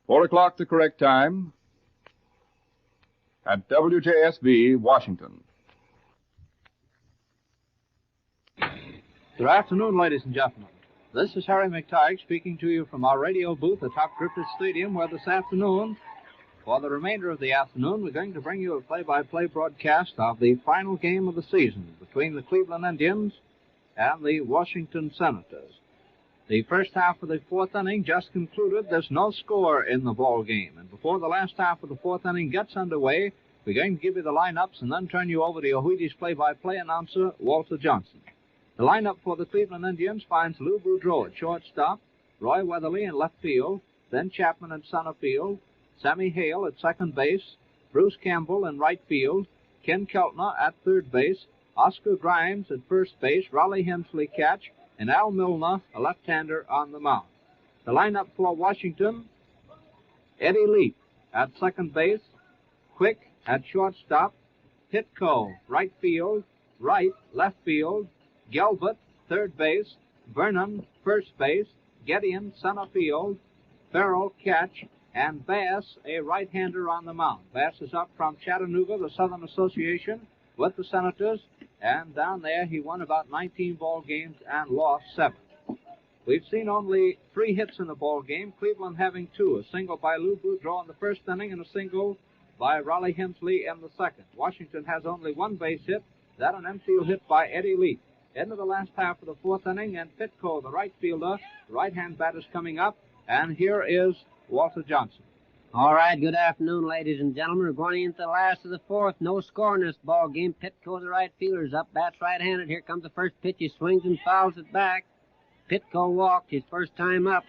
4 o'clock the correct time at WJSV, Washington. Good afternoon, ladies and gentlemen. This is Harry McTighe speaking to you from our radio booth atop Griffith Stadium, where this afternoon, for the remainder of the afternoon, we're going to bring you a play-by-play broadcast of the final game of the season between the Cleveland Indians and the Washington Senators. The first half of the fourth inning just concluded. There's no score in the ball game. And before the last half of the fourth inning gets underway, we're going to give you the lineups and then turn you over to your Wheaties play-by-play announcer, Walter Johnson. The lineup for the Cleveland Indians finds Lou Boudreau at shortstop, Roy Weatherly in left field, Ben Chapman in center field, Sammy Hale at second base, Bruce Campbell in right field, Ken Keltner at third base, Oscar Grimes at first base, Raleigh Hensley catch, and Al Milnar, a left-hander, on the mound. The lineup for Washington: Eddie Leap at second base, Quick at shortstop, Pitco right field, Wright left field, Gilbert third base, Vernon first base, Gideon center field, Farrell catch, and Bass, a right-hander, on the mound. Bass is up from Chattanooga, the Southern Association, with the Senators, and down there he won about 19 ball games and lost 7. We've seen only 3 hits in the ball game, Cleveland having 2, a single by Lou Boudreau in the first inning and a single by Raleigh Hensley in the second. Washington has only 1 base hit, that an infield hit by Eddie Leap. Into the last half of the fourth inning, and Pitco, the right fielder, the right-hand batter's coming up, and here is Walter Johnson. All right, good afternoon, ladies and gentlemen. We're going into the last of the fourth. No score in this ball game. Pitco, the right fielder's up. Bats right-handed. Here comes the first pitch. He swings and fouls it back. Pitco walked his first time up.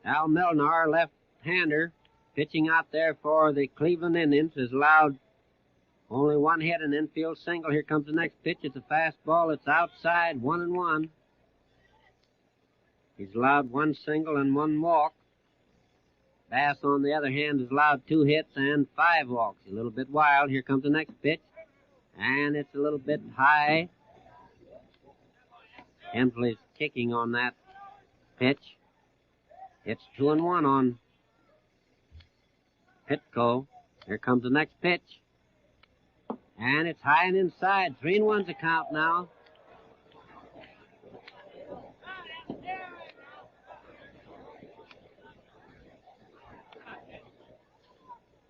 Al Milnar, left-hander, pitching out there for the Cleveland Indians, has allowed only 1 hit, an infield single. Here comes the next pitch. It's a fastball. It's outside, 1-1. He's allowed 1 single and 1 walk. Bass, on the other hand, has allowed 2 hits and 5 walks. A little bit wild. Here comes the next pitch, and it's a little bit high. Hensley's kicking on that pitch. It's 2-1 on Pitco. Here comes the next pitch, and it's high and inside. 3-1's the count now.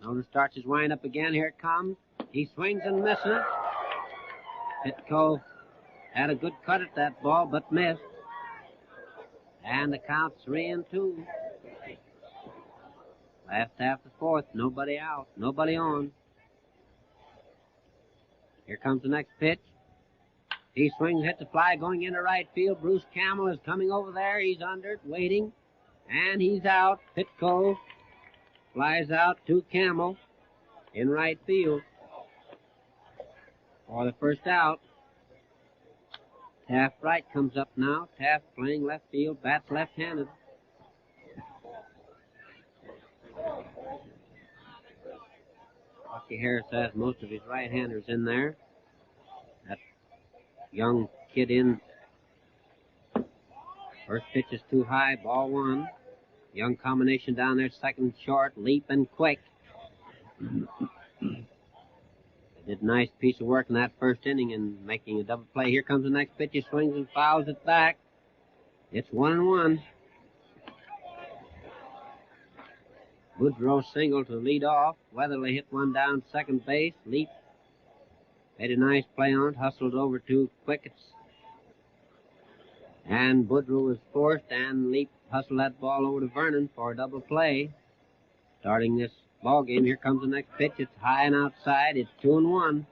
Nolan starts his wind-up again. Here it comes. He swings and misses. Pitco had a good cut at that ball, but missed. And the count's 3-2. Last half the fourth. Nobody out. Nobody on. Here comes the next pitch. He swings, hits a fly going into right field. Bruce Campbell is coming over there. He's under it, waiting. And he's out. Pitco flies out to Campbell in right field for the first out. Taft Wright comes up now. Taft playing left field, bats left-handed. Bucky Harris has most of his right-handers in there. That young kid in. First pitch is too high, ball 1. Young combination down there, second short, Leap and Quick. They did a nice piece of work in that first inning in making a double play. Here comes the next pitch. He swings and fouls it back. It's 1-1. Boudreau single to lead off. Weatherly hit one down second base. Leap made a nice play on it, hustled over to Quick. And Boudreau was forced, and Leap hustled that ball over to Vernon for a double play. Starting this ball game, here comes the next pitch. It's high and outside. It's 2-1.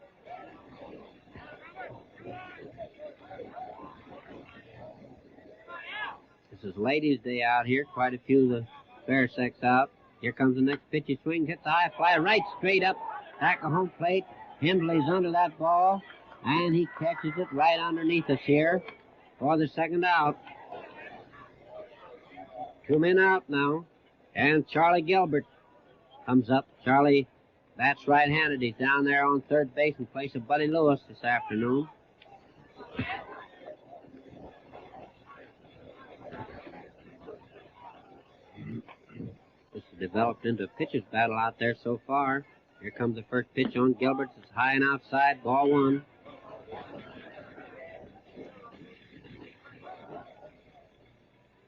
This is ladies' day out here. Quite a few of the fair sex out. Here comes the next pitch. He swings, hits the high fly right straight up. Back of home plate. Hindley's under that ball, and he catches it right underneath us here for the second out. 2 men out now, and Charlie Gilbert comes up. Charlie bats right-handed. He's down there on third base in place of Buddy Lewis this afternoon. developed into a pitcher's battle out there so far. Here comes the first pitch on Gilbert. It's high and outside. Ball one.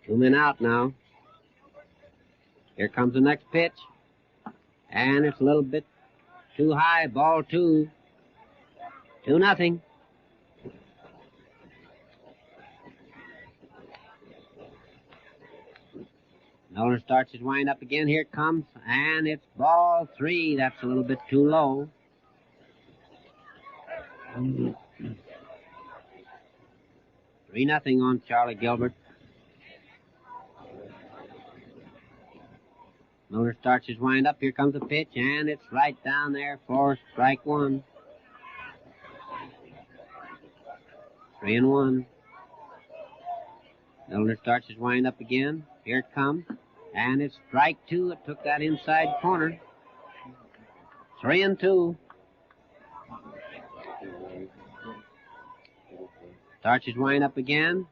Two men out now. Here comes the next pitch. And it's a little bit too high. Ball two. 2-0. Milnar starts his wind up again. Here it comes. And it's ball three. That's a little bit too low. 3-0 on Charlie Gilbert. Milnar starts his wind up. Here comes the pitch, and it's right down there for strike one. 3-1. Milnar starts his wind up again. Here it comes, and it's strike two. It took that inside corner. 3-2. Starts his wind up again.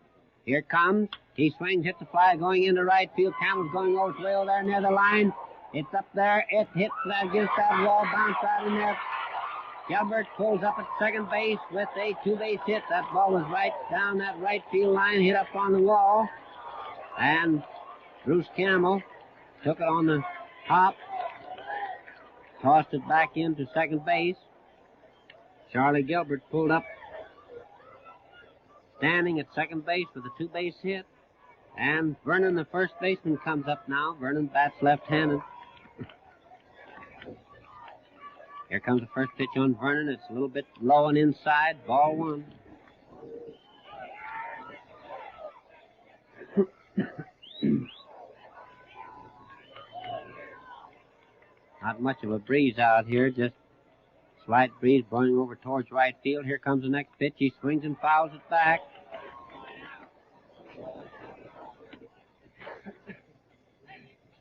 Here it comes. He swings, hits the fly going into right field. Campbell's going over way over there near the line. It's up there. It hits that, gives that wall, bounce right in there. Gilbert pulls up at second base with a two-base hit. That ball was right down that right field line, hit up on the wall. And Bruce Campbell took it on the hop, tossed it back into second base. Charlie Gilbert pulled up, standing at second base with a two-base hit. And Vernon, the first baseman, comes up now. Vernon bats left-handed. Here comes the first pitch on Vernon. It's a little bit low and inside. Ball one. Not much of a breeze out here, just slight breeze blowing over towards right field. Here comes the next pitch. He swings and fouls it back.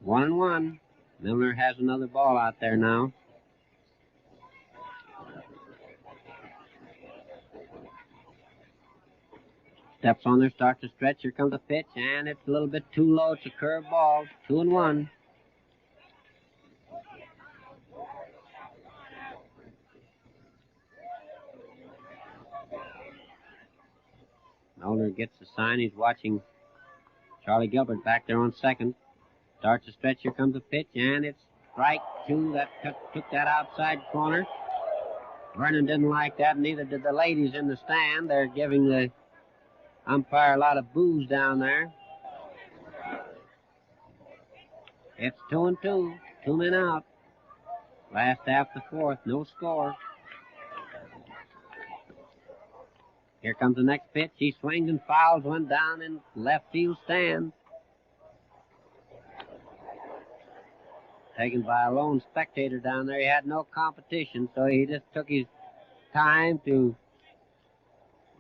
1-1. Milnar has another ball out there now. Steps on there, starts to stretch. Here comes the pitch, and it's a little bit too low. It's a curved ball. 2-1. Milnar gets the sign. He's watching Charlie Gilbert back there on second. Starts to stretch. Here comes the pitch, and it's strike two. That took that outside corner. Vernon didn't like that, neither did the ladies in the stand. They're giving the umpire a lot of boos down there. It's 2-2. 2 men out. Last half the fourth. No score. Here comes the next pitch. He swings and fouls one down in left field stand. Taken by a lone spectator down there. He had no competition, so he just took his time to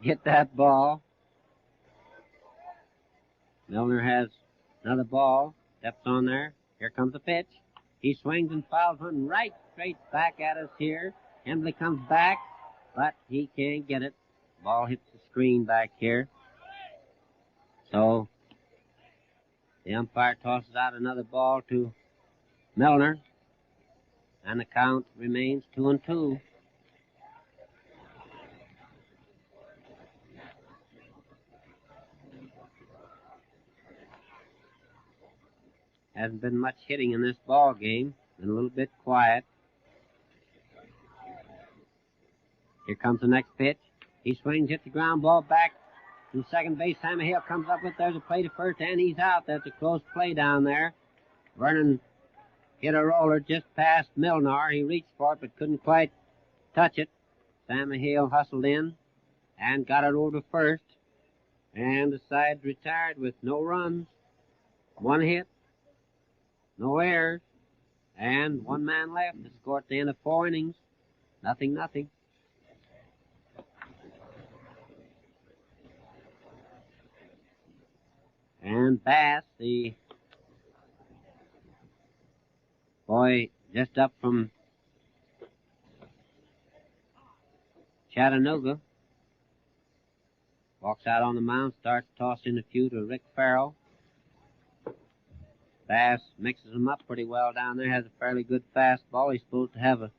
get that ball. Milnar has another ball. Steps on there. Here comes the pitch. He swings and fouls one right straight back at us here. Hembley comes back, but he can't get it. Ball hits the screen back here. So the umpire tosses out another ball to Milnar, and the count remains 2-2. Hasn't been much hitting in this ball game. Been a little bit quiet. Here comes the next pitch. He swings, hits the ground ball back to second base. Sammy Hill comes up with, there's a play to first, and he's out. That's a close play down there. Vernon hit a roller just past Milnar. He reached for it, but couldn't quite touch it. Sammy Hill hustled in and got it over to first. And the side retired with no runs, one hit, no errors, and one man left. The score at the end of 4 innings. 0-0. And Bass, the boy just up from Chattanooga, walks out on the mound, starts tossing a few to Rick Farrell. Bass mixes them up pretty well down there, has a fairly good fastball. He's supposed to have a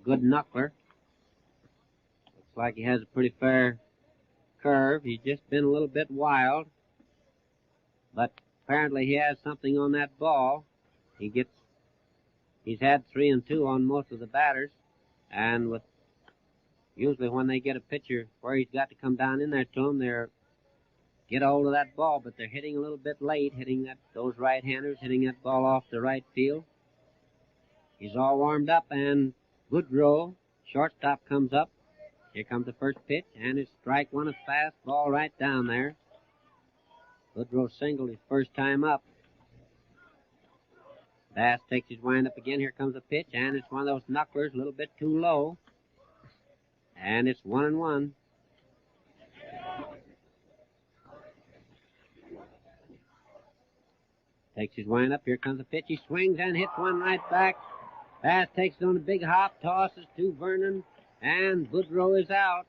good knuckler. Looks like he has a pretty fair curve. He's just been a little bit wild, but apparently he has something on that ball. He's had 3 and 2 on most of the batters, and usually when they get a pitcher where he's got to come down in there to him, they're get a hold of that ball, but they're hitting a little bit late, those right-handers, hitting that ball off the right field. He's all warmed up, and Goodrow, shortstop, comes up. Here comes the first pitch, and it's strike one, a fastball right down there. Goodrow singled his first time up. Bass takes his wind up again. Here comes the pitch, and it's one of those knucklers, a little bit too low. And it's 1-1. Takes his wind up. Here comes the pitch. He swings and hits one right back. Bass takes it on a big hop, tosses to Vernon, and Goodrow is out.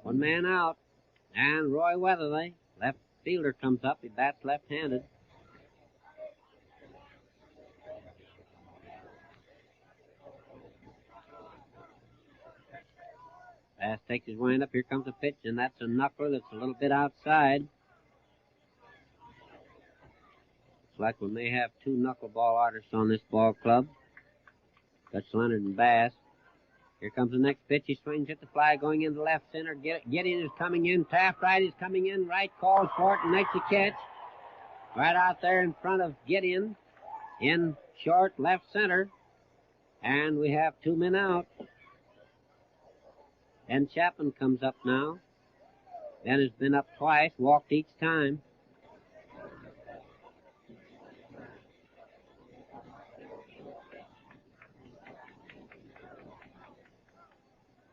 One man out. And Roy Weatherly, left fielder, comes up. He bats left-handed. Bass takes his wind up. Here comes the pitch, and that's a knuckler that's a little bit outside. Looks like we may have 2 knuckleball artists on this ball club. That's Leonard and Bass. Here comes the next pitch. He swings at the fly going into left center. Gideon is coming in. Taft right is coming in. Right calls for it and makes a catch. Right out there in front of Gideon in short left center. And we have 2 men out. Ben Chapman comes up now. Ben has been up twice, walked each time.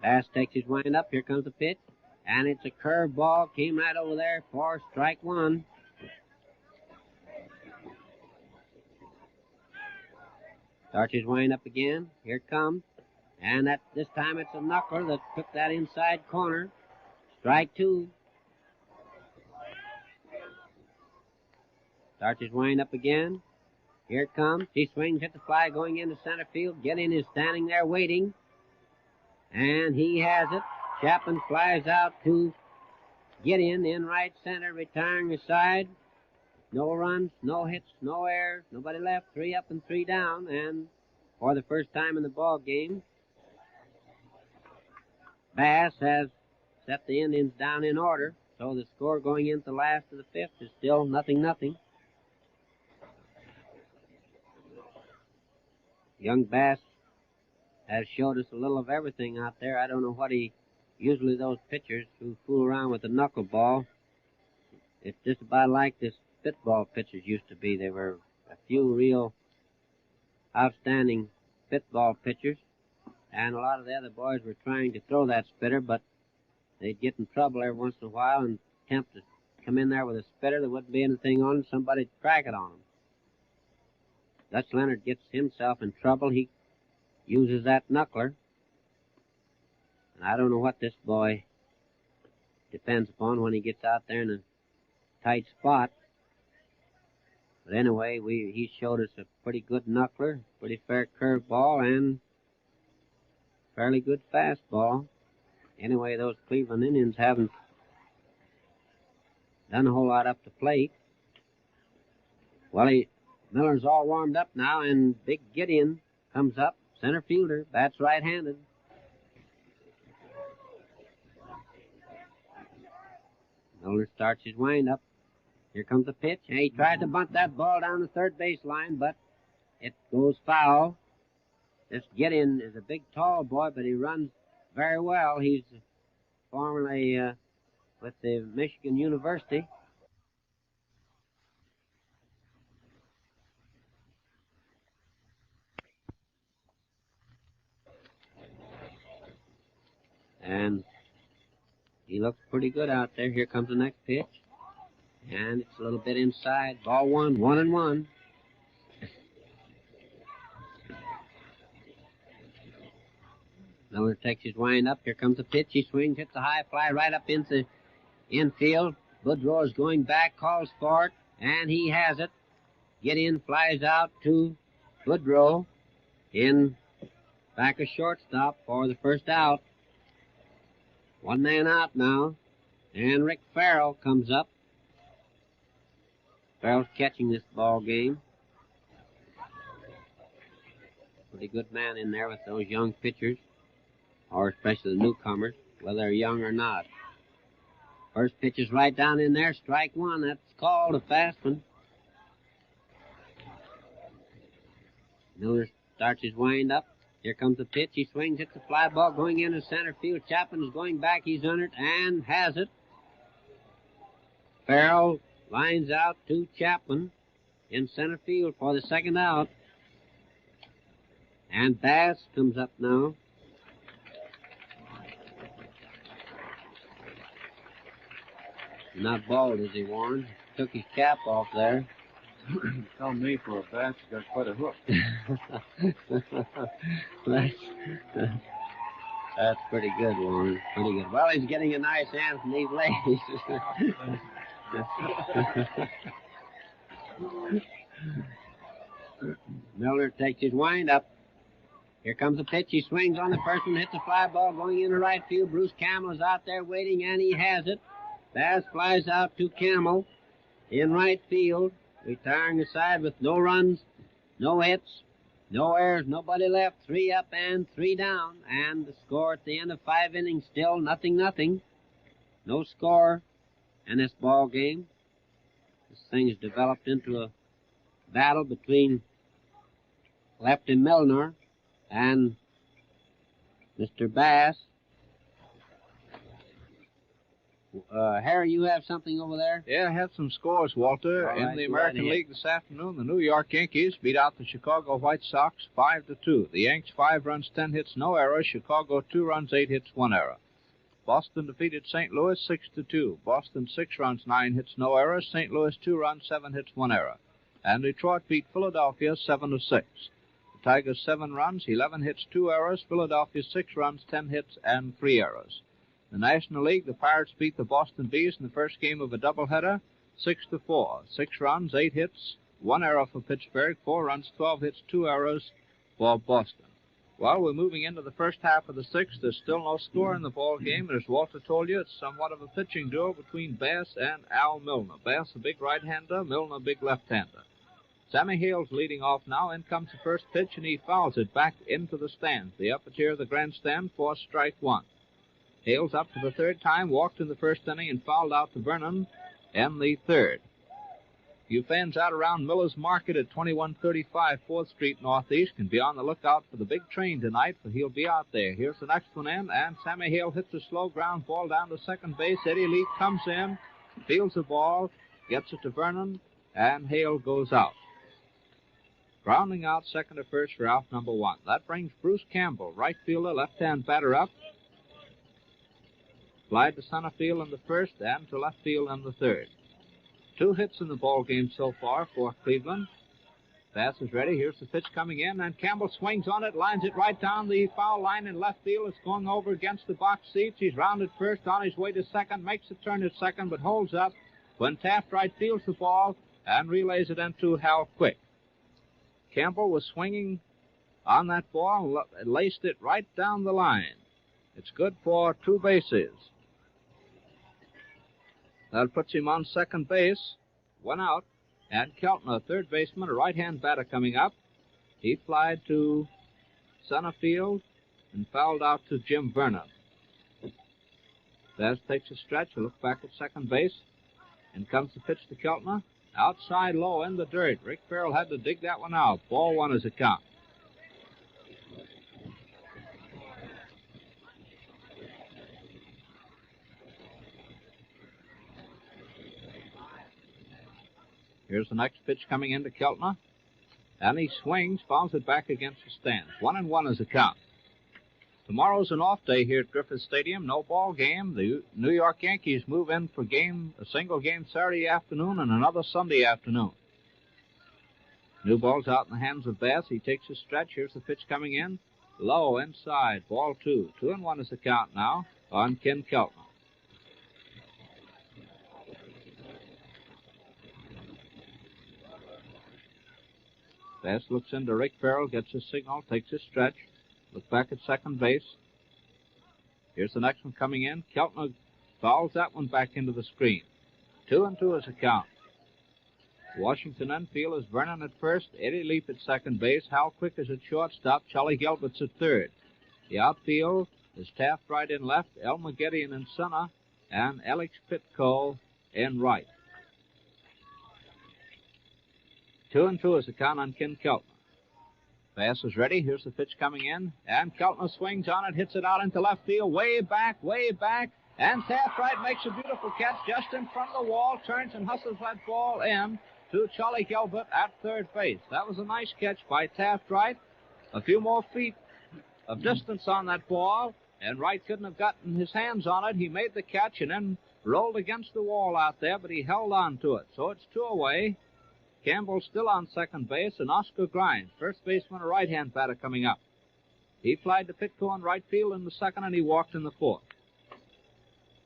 Bass takes his wind up. Here comes the pitch. And it's a curve ball. Came right over there for strike one. Starts his wind up again. Here it comes. And this time it's a knuckler that took that inside corner. Strike two. Starts his wind up again. Here it comes. He swings at the fly going into center field. Gideon is standing there waiting. And he has it. Chapman flies out to Gideon in right center, retiring the side. No runs, no hits, no errors, nobody left. 3 up and 3 down. And for the first time in the ball game, Bass has set the Indians down in order. So the score going into the last of the 5th is still 0-0. Young Bass has showed us a little of everything out there. I don't know what usually those pitchers who fool around with the knuckleball, it's just about like this spitball pitchers used to be. There were a few real outstanding spitball pitchers, and a lot of the other boys were trying to throw that spitter, but they'd get in trouble every once in a while and attempt to come in there with a spitter. There wouldn't be anything on it. Somebody'd crack it on them. Dutch Leonard gets himself in trouble. He uses that knuckler. And I don't know what this boy depends upon when he gets out there in a tight spot. But anyway, he showed us a pretty good knuckler, pretty fair curveball, and fairly good fastball. Anyway, those Cleveland Indians haven't done a whole lot up the plate. Well, Miller's all warmed up now, and Big Gideon comes up. Center fielder, bats right-handed. Milner starts his wind-up. Here comes the pitch. And he tries to bunt that ball down the third base line, but it goes foul. This Gideon is a big, tall boy, but he runs very well. He's formerly with the Michigan University. And he looks pretty good out there. Here comes the next pitch. And it's a little bit inside. Ball one, 1-1. Miller takes his wind up. Here comes the pitch. He swings, hits a high fly right up into infield. Woodrow is going back, calls for it, and he has it. Get in, flies out to Woodrow in back of shortstop for the first out. One man out now, and Rick Farrell comes up. Farrell's catching this ball game. Pretty good man in there with those young pitchers, or especially the newcomers, whether they're young or not. First pitch is right down in there, strike one. That's called a fast one. Milnar starts his wind up. Here comes the pitch. He swings, hits the fly ball going into center field. Chapman is going back. He's under it and has it. Farrell lines out to Chapman in center field for the second out. And Bass comes up now. Not bald, is he, Warren? Took his cap off there. Tell me, for a bat, you got quite a hook. That's pretty good, Warren. Pretty good. Well, he's getting a nice hand from these ladies. Milnar takes his wind up. Here comes the pitch. He swings on the first one, hits a fly ball going into right field. Bruce Campbell is out there waiting, and he has it. Bass flies out to Campbell in right field, retiring the side with no runs, no hits, no errors, nobody left. 3 up and 3 down, and the score at the end of 5 innings still 0-0. No score in this ball game. This thing has developed into a battle between Lefty Milnar and Mr. Bass. Harry, you have something over there? Yeah, I have some scores, Walter. All in right, the go right American ahead. League this afternoon, the New York Yankees beat out the Chicago White Sox 5-2. The Yanks 5 runs, 10 hits, no errors. Chicago 2 runs, 8 hits, 1 error. Boston defeated St. Louis 6-2. Boston 6 runs, 9 hits, no errors. St. Louis 2 runs, 7 hits, 1 error. And Detroit beat Philadelphia 7-6. The Tigers 7 runs, 11 hits, 2 errors. Philadelphia 6 runs, 10 hits, and 3 errors. In the National League, the Pirates beat the Boston Bees in the first game of a doubleheader 6-4. 6 runs, 8 hits, 1 error for Pittsburgh. 4 runs, 12 hits, 2 errors for Boston. Well, we're moving into the first half of the 6th. There's still no score in the ball game, and as Walter told you, it's somewhat of a pitching duel between Bass and Al Milnar. Bass, a big right-hander, Milnar, a big left-hander. Sammy Hale's leading off now. In comes the first pitch, and he fouls it back into the stands, the upper tier of the grandstand, for strike 1. Hale's up for the 3rd time, walked in the first inning, and fouled out to Vernon in the 3rd. You fans out around Miller's Market at 2135 4th Street Northeast can be on the lookout for the big train tonight, for he'll be out there. Here's the next one in, and Sammy Hale hits a slow ground ball down to second base. Eddie Lee comes in, fields the ball, gets it to Vernon, and Hale goes out. Grounding out second to first for out number 1. That brings Bruce Campbell, right fielder, left-hand batter, up. Fly to center field in the first and to left field in the 3rd. 2 hits in the ball game so far for Cleveland. Bass is ready. Here's the pitch coming in, and Campbell swings on it, lines it right down the foul line in left field. It's going over against the box seats. He's rounded first, on his way to second, makes a turn at second, but holds up when Taft right fields the ball and relays it into Hal Quick. Campbell was swinging on that ball and laced it right down the line. It's good for 2 bases. That puts him on second base. 1 out. And Keltner, third baseman, a right-hand batter coming up. He flied to center field and fouled out to Jim Vernon. Bass takes a stretch, a look back at second base. And comes the pitch to Keltner. Outside low in the dirt. Rick Farrell had to dig that one out. Ball 1 is a count. Here's the next pitch coming into Keltner. And he swings, fouls it back against the stands. 1-1 is the count. Tomorrow's an off day here at Griffith Stadium. No ball game. The New York Yankees move in for a single game Saturday afternoon and another Sunday afternoon. New ball's out in the hands of Bass. He takes a stretch. Here's the pitch coming in. Low inside. Ball 2. 2-1 is the count now on Ken Keltner. Bass looks into Rick Farrell, gets his signal, takes his stretch. Look back at second base. Here's the next one coming in. Keltner fouls that one back into the screen. 2-2 is the count. Washington infield is Vernon at first, Eddie Leap at second base, Hal Quick is at shortstop, Charlie Gilbert's at third. The outfield is Taft right in left, Elmer Gideon in center, and Alex Pitco in right. 2-2 is the count on Ken Keltner. Bass is ready. Here's the pitch coming in, and Keltner swings on it, hits it out into left field, way back, and Taft right makes a beautiful catch just in front of the wall, turns and hustles that ball in to Charlie Gilbert at third base. That was a nice catch by Taft Wright. A few more feet of distance on that ball, and Wright couldn't have gotten his hands on it. He made the catch and then rolled against the wall out there, but he held on to it. So it's 2 away. Campbell still on second base, and Oscar Grimes, first baseman, a right-hand batter coming up. He flied to Pitco in right field in the second, and he walked in the fourth.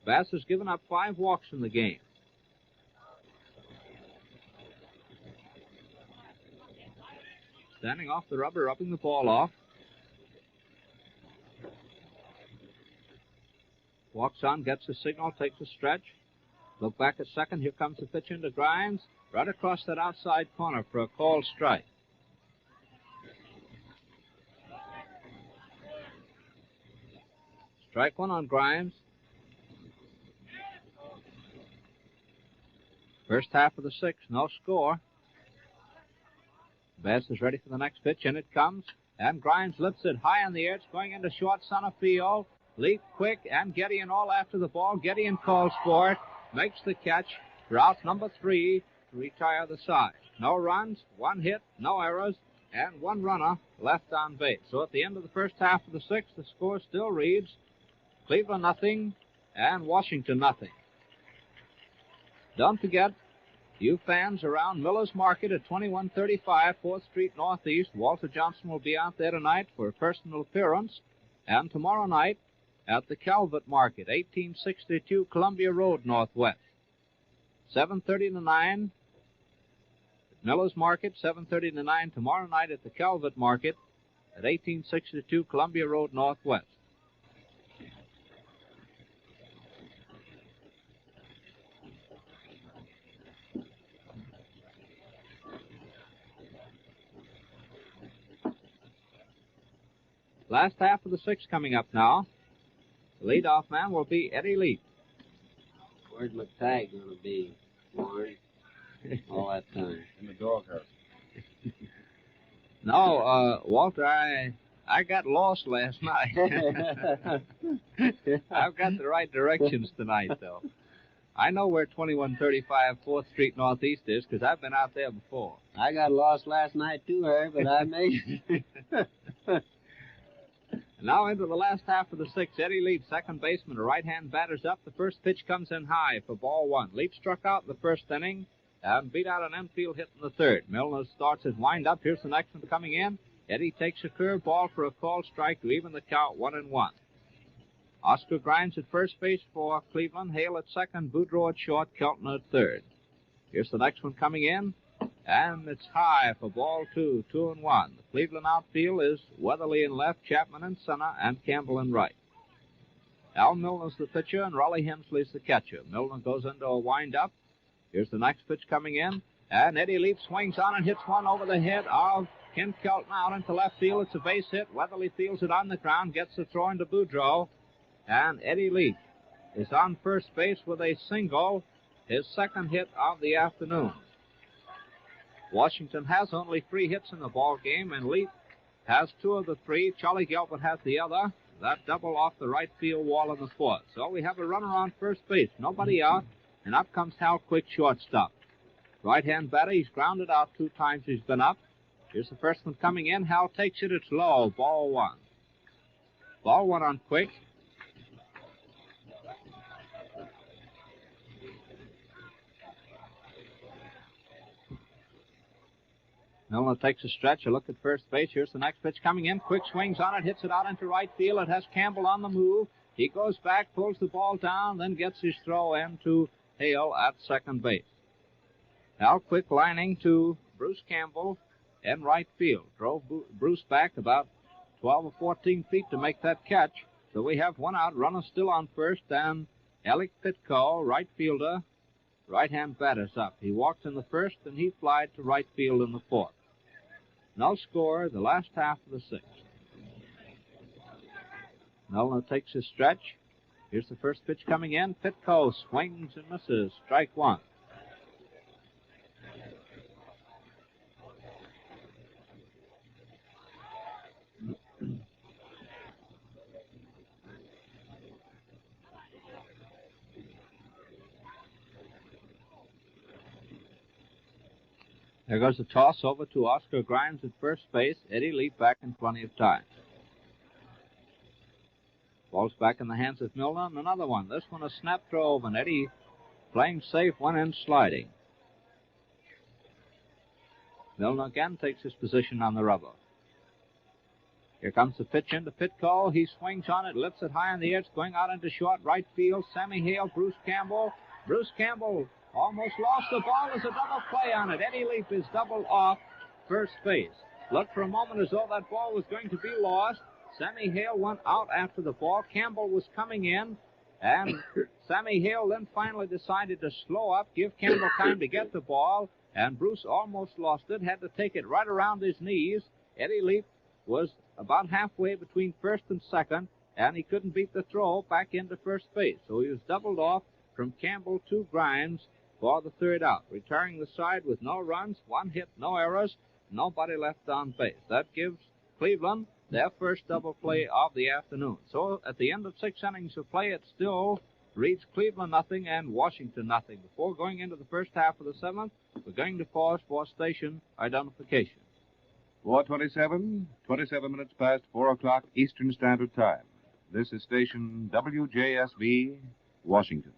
Bass has given up 5 walks in the game. Standing off the rubber, rubbing the ball off. Walks on, gets a signal, takes a stretch. Look back at second. Here comes the pitch into Grimes. Right across that outside corner for a called strike. Strike one on Grimes. First half of the 6th, no score. Bass is ready for the next pitch, and it comes. And Grimes lifts it high in the air. It's going into short center field. Leap quick, and Gideon all after the ball. Gideon calls for it, makes the catch. Route number 3 to retire the side. No runs, 1 hit, no errors, and 1 runner left on base. So at the end of the first half of the 6th, the score still reads Cleveland nothing and Washington nothing. Don't forget, you fans around Miller's Market at 2135 4th Street Northeast, Walter Johnson will be out there tonight for a personal appearance, and tomorrow night at the Calvert Market, 1862 Columbia Road Northwest. 7:30 to 9 at Miller's Market, 7:30 to 9 tomorrow night at the Calvert Market at 1862 Columbia Road Northwest. Last half of the 6th coming up now. The leadoff man will be Eddie Leap. Where's McTagg going to be, Warren, all that time? In the doghouse. No, Walter, I got lost last night. I've got the right directions tonight, though. I know where 2135 4th Street Northeast is because I've been out there before. I got lost last night, too, Harry, but I made it. Now into the last half of the 6th. Eddie Leap, second baseman, a right-hand batter's up. The first pitch comes in high for ball 1. Leap struck out in the first inning and beat out an infield hit in the third. Milner starts his wind-up. Here's the next one coming in. Eddie takes a curve ball for a called strike to even the count 1-1. Oscar Grimes at first base for Cleveland. Hale at second. Boudreau at short. Keltner at third. Here's the next one coming in. And it's high for ball 2, 2-1. The Cleveland outfield is Weatherly in left, Chapman in center, and Campbell in right. Al Milner's the pitcher, and Raleigh Hemsley's the catcher. Milner goes into a wind-up. Here's the next pitch coming in, and Eddie Leap swings on and hits one over the head of Ken Keltner out into left field. It's a base hit. Weatherly fields it on the ground, gets the throw into Boudreau, and Eddie Leap is on first base with a single, his second hit of the afternoon. Washington has only 3 hits in the ball game, and Leap has 2 of the 3. Charlie Gilbert has the other. That double off the right field wall in the 4th. So we have a runner on first base. Nobody out, and up comes Hal Quick, shortstop. Right-hand batter, he's grounded out 2 times he's been up. Here's the first one coming in. Hal takes it. It's low. Ball 1. Ball 1 on Quick. Milner takes a stretch, a look at first base. Here's the next pitch coming in. Quick swings on it, hits it out into right field. It has Campbell on the move. He goes back, pulls the ball down, then gets his throw in to Hale at second base. Al Quick lining to Bruce Campbell in right field. Drove Bruce back about 12 or 14 feet to make that catch. So we have one out, runner still on first, and Alec Pitko, right fielder, right-hand batter's up. He walks in the first, and he flied to right field in the fourth. No score, the last half of the sixth. Milnar takes his stretch. Here's the first pitch coming in. Pitko swings and misses. Strike one. There goes the toss over to Oscar Grimes at first base. Eddie Leap back in plenty of time. Ball's back in the hands of Milnar, and another one. This one a snap throw, and Eddie playing safe, one in sliding. Milnar again takes his position on the rubber. Here comes the pitch into Pitko. He swings on it, lifts it high on the edge, going out into short right field. Sammy Hale, Bruce Campbell. Bruce Campbell almost lost the ball. There's a double play on it. Eddie Leap is doubled off first base. Looked for a moment as though that ball was going to be lost. Sammy Hale went out after the ball. Campbell was coming in, and Sammy Hale then finally decided to slow up, give Campbell time to get the ball, and Bruce almost lost it, had to take it right around his knees. Eddie Leap was about halfway between first and second, and he couldn't beat the throw back into first base. So he was doubled off from Campbell to Grimes for the third out, retiring the side with no runs, one hit, no errors, nobody left on base. That gives Cleveland their first double play of the afternoon. So at the end of 6 innings of play, it still reads Cleveland nothing and Washington nothing. Before going into the first half of the seventh, we're going to pause for station identification. 4:27, 27 minutes past 4 o'clock Eastern Standard Time. This is station WJSV, Washington.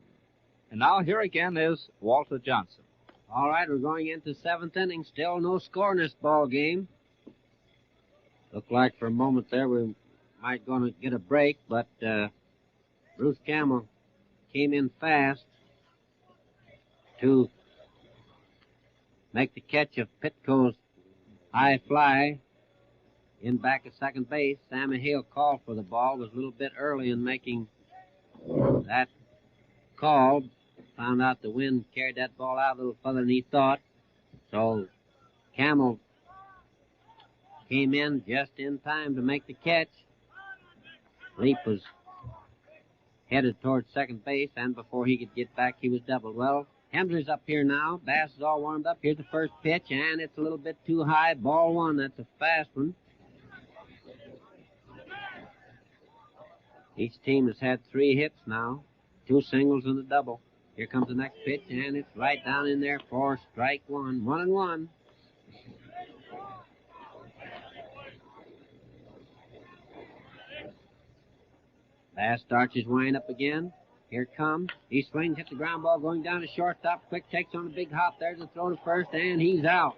And now here again is Walter Johnson. All right, we're going into 7th inning. Still no score in this ball game. Looked like for a moment there we might going to get a break, but Bruce Campbell came in fast to make the catch of Pitko's high fly in back at second base. Sammy Hale called for the ball, was a little bit early in making that call. Found out the wind carried that ball out a little further than he thought. So Campbell came in just in time to make the catch. Leap was headed towards second base, and before he could get back, he was doubled. Well, Hemsley's up here now. Bass is all warmed up. Here's the first pitch, and it's a little bit too high. Ball one. That's a fast one. Each team has had 3 hits now, 2 singles and a double. Here comes the next pitch, and it's right down in there for strike one. 1-1. Bass starts his wind up again. Here it comes. He swings, hits the ground ball, going down to shortstop. Quick takes on a big hop. There's a throw to first, and he's out.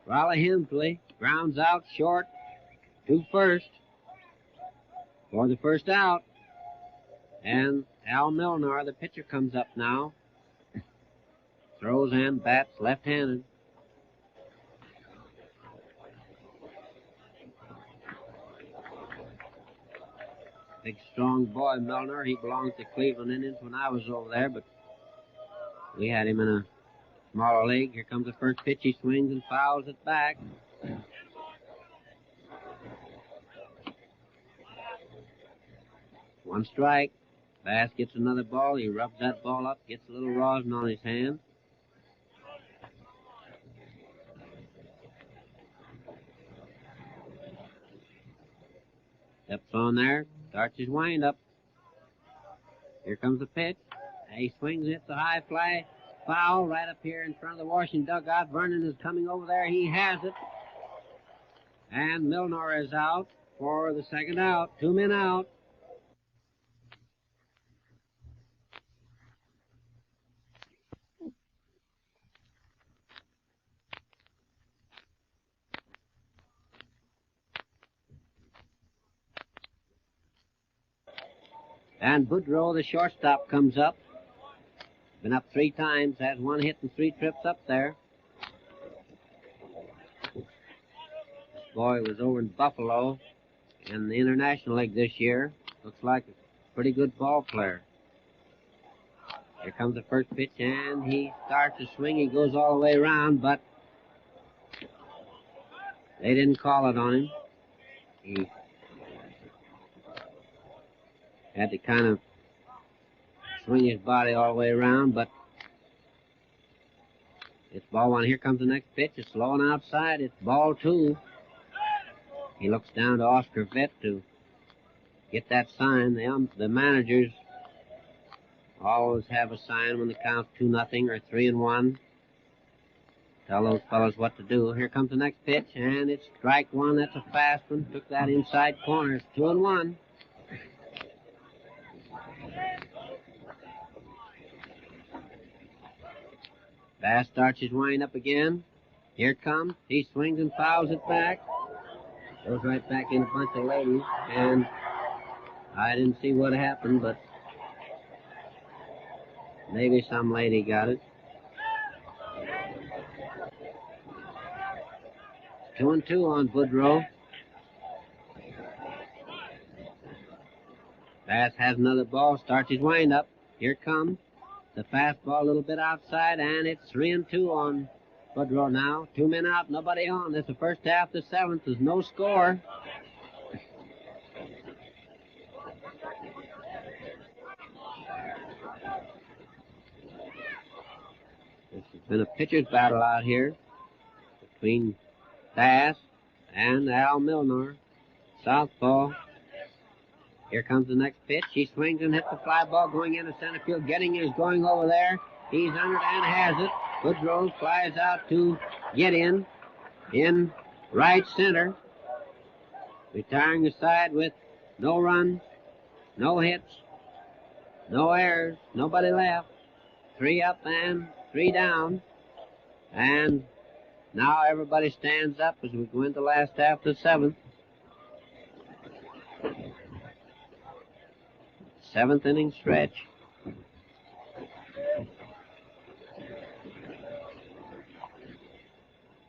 Raleigh Hemsley grounds out short to first for the first out. And Al Milnar, the pitcher, comes up now. Throws and bats left-handed. Big, strong boy, Milnar. He belongs to Cleveland Indians when I was over there, but we had him in a smaller league. Here comes the first pitch. He swings and fouls it back. One strike. Bass gets another ball. He rubs that ball up, gets a little rosin on his hand. Steps on there, starts his wind up. Here comes the pitch. He swings it, the high fly, foul right up here in front of the Washington dugout. Vernon is coming over there. He has it. And Milnar is out for the second out. 2 men out. And Boudreau, the shortstop, comes up. Been up 3 times, has 1 hit and 3 trips up there. boy was over in Buffalo in the International League this year. Looks like a pretty good ball player. Here comes the first pitch, and he starts to swing. He goes all the way around, but they didn't call it on him. He had to kind of swing his body all the way around, but it's ball one. Here comes the next pitch. It's low and outside. It's ball two. He looks down to Oscar Vett to get that sign. The managers always have a sign when the count's 2-0 or 3-1. Tell those fellas what to do. Here comes the next pitch, and it's strike one. That's a fast one. Took that inside corner. It's 2-1. Bass starts his wind up again. Here it comes. He swings and fouls it back. Goes right back in a bunch of ladies, and I didn't see what happened, but maybe some lady got it. 2-2 on Boudreaux. Bass has another ball, starts his wind up. Here it comes. The fastball a little bit outside, and it's 3-2 on Boudreaux now. 2 men out, nobody on. This is the first half, the seventh. There's no score. This has been a pitcher's battle out here between Bass and Al Milnar, southpaw. Here comes the next pitch. He swings and hits the fly ball going into center field. Getting is going over there. He's under it and has it. Boudreaux flies out to get in right center. Retiring the side with no runs, no hits, no errors, nobody left. 3 up and 3 down. And now everybody stands up as we go into the last half of the seventh. 7th inning stretch.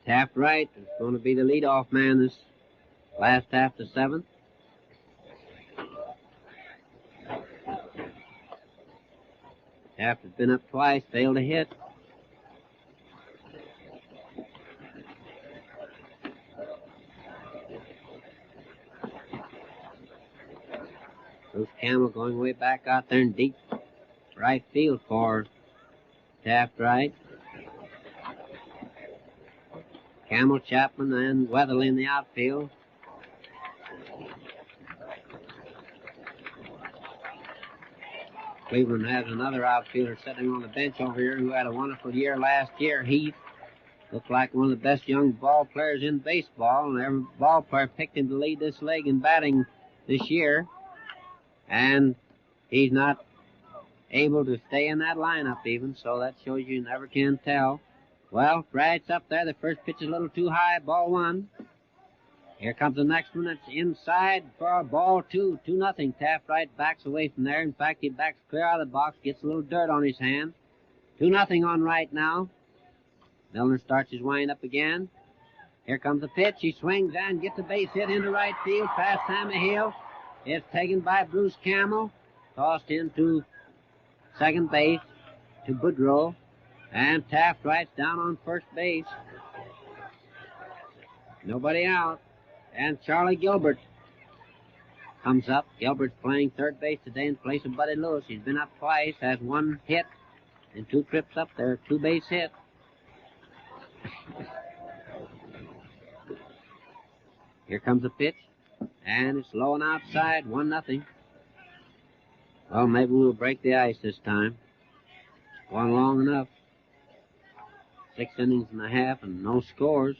Taft Wright is going to be the leadoff man this last half of the seventh. Taft has been up twice, failed to hit. Bruce Campbell going way back out there in deep right field for Taft Wright. Campbell, Chapman, and Weatherly in the outfield. Cleveland has another outfielder sitting on the bench over here who had a wonderful year last year. Heath looked like one of the best young ball players in baseball, and every ball player picked him to lead this league in batting this year. And he's not able to stay in that lineup even, so that shows you never can tell. Well, Wright's up there. The first pitch is a little too high, ball one. Here comes the next one. It's inside for ball two. 2-0. Taft Wright backs away from there. In fact, he backs clear out of the box, gets a little dirt on his hand. 2-0 on Wright now. Milnar starts his wind up again. Here comes the pitch. He swings and gets a base hit into right field past Sammy Hill. It's taken by Bruce Campbell. Tossed into second base to Boudreaux. And Taft Wright's down on first base. Nobody out. And Charlie Gilbert comes up. Gilbert's playing third base today in place of Buddy Lewis. He's been up twice, has 1 hit and 2 trips up there, 2 base hit. Here comes the pitch, and it's low and outside, 1-0. Well, maybe we'll break the ice this time. Gone long enough. 6 innings and a half and no scores.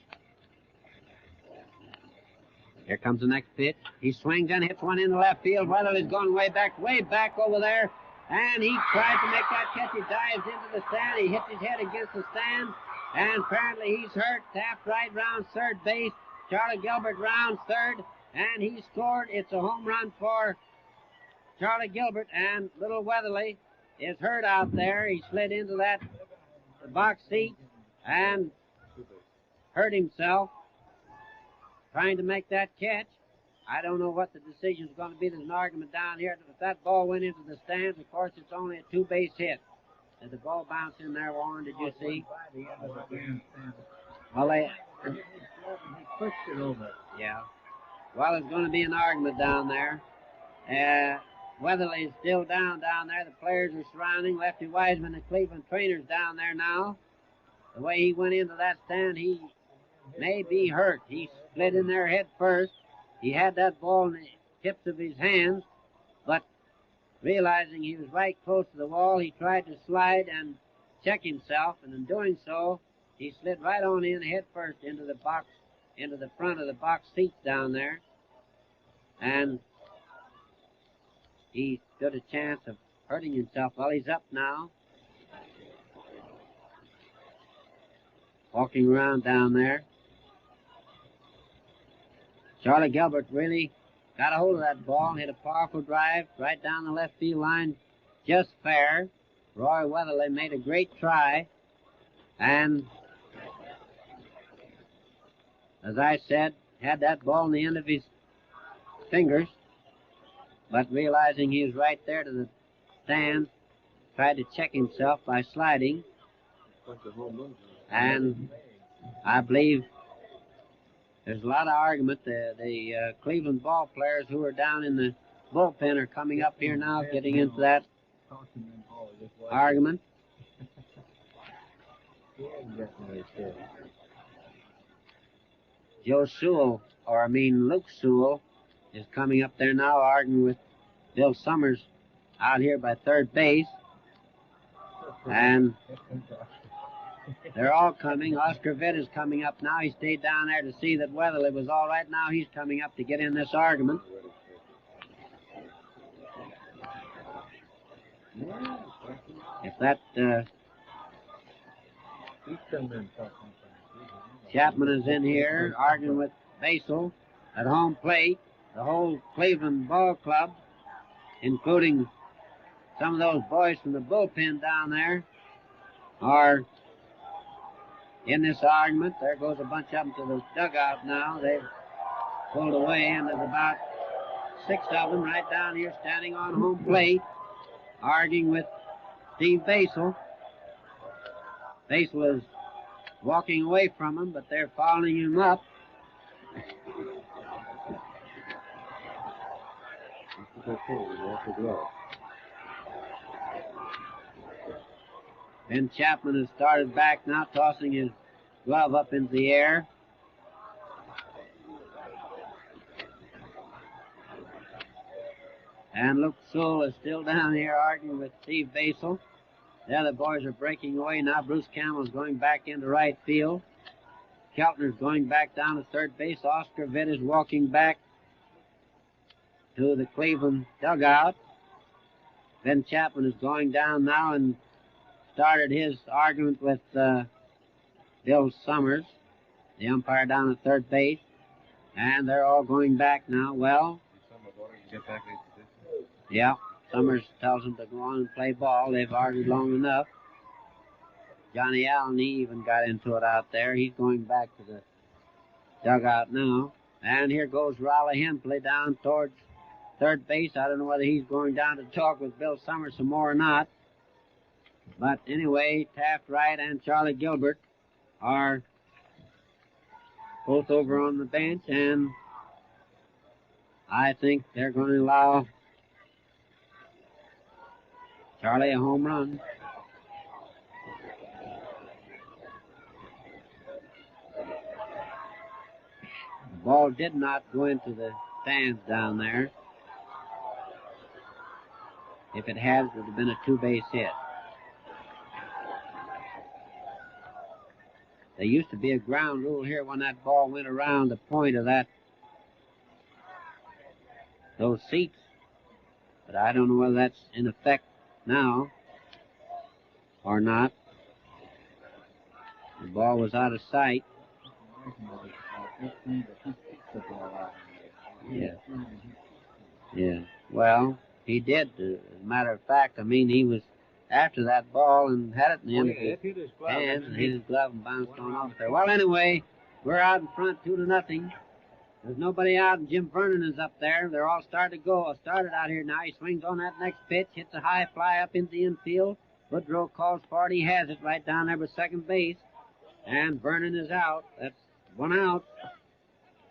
Here comes the next pitch. He swings and hits one into left field. Weatherly's going way back over there. And he tries to make that catch. He dives into the stand. He hits his head against the stand. And apparently he's hurt. Taft Wright rounds third base. Charlie Gilbert rounds third. And he scored. It's a home run for Charlie Gilbert. And little Weatherly is hurt out there. He slid into that box seat and hurt himself. trying to make that catch. I don't know what the decision is going to be. There's an argument down here. If that ball went into the stands, of course, it's only a two-base hit. Did the ball bounce in there, Warren? Did you see? Well, they pushed it over. Yeah. Well, there's going to be an argument down there. Weatherly is still down there. The players are surrounding Lefty Wiseman, the Cleveland trainer's down there now. The way he went into that stand, he may be hurt. He slid in there head first. He had that ball in the tips of his hands, but realizing he was right close to the wall, he tried to slide and check himself, and in doing so, he slid right on in head first into the box, into the front of the box seats down there, and he stood a chance of hurting himself. Well, he's up now, walking around down there. Charlie Gilbert really got a hold of that ball, hit a powerful drive right down the left field line, just fair. Roy Weatherly made a great try, and as I said, had that ball in the end of his fingers, but realizing he was right there to the stand, tried to check himself by sliding, and I believe there's a lot of argument. The Cleveland ball players who are down in the bullpen are coming up here now, getting into that argument. Luke Sewell is coming up there now, arguing with Bill Summers out here by third base. And they're all coming. Oscar Vitt is coming up now. He stayed down there to see that Weatherly was all right. Now he's coming up to get in this argument. If that Chapman is in here arguing with Basel at home plate, the whole Cleveland ball club, including some of those boys from the bullpen down there, are in this argument. There goes a bunch of them to the dugout now. They've pulled away, and there's about 6 of them right down here standing on home plate, arguing with Steve Basel. Basel is walking away from him, but they're following him up. Ben Chapman has started back now, tossing his glove up into the air. And Luke Sewell is still down here arguing with Steve Basel. The other boys are breaking away now. Bruce Campbell is going back into right field. Keltner's going back down to third base. Oscar Vitt is walking back to the Cleveland dugout. Ben Chapman is going down now and started his argument with Bill Summers, the umpire down at third base. And they're all going back now. Well, yeah, Summers tells them to go on and play ball. They've argued long enough. Johnny Allen, he even got into it out there. He's going back to the dugout now. And here goes Raleigh Hemsley down towards third base. I don't know whether he's going down to talk with Bill Summers some more or not. But anyway, Taft Wright and Charlie Gilbert are both over on the bench, and I think they're going to allow Charlie a home run. The ball did not go into the stands down there. If it had, it would have been a two-base hit. There used to be a ground rule here when that ball went around the point of those seats, but I don't know whether that's in effect now or not. The ball was out of sight. Yeah. Well, he did. As a matter of fact, I mean, he was after that ball and had it in the end of his hands and hit his glove and bounced on off there. Well, anyway, we're out in front 2-0. There's nobody out, and Jim Vernon is up there. They're all started out here now. He swings on that next pitch, hits a high fly up into the infield. Woodrow calls for it. He has it right down there by second base. And Vernon is out. That's one out.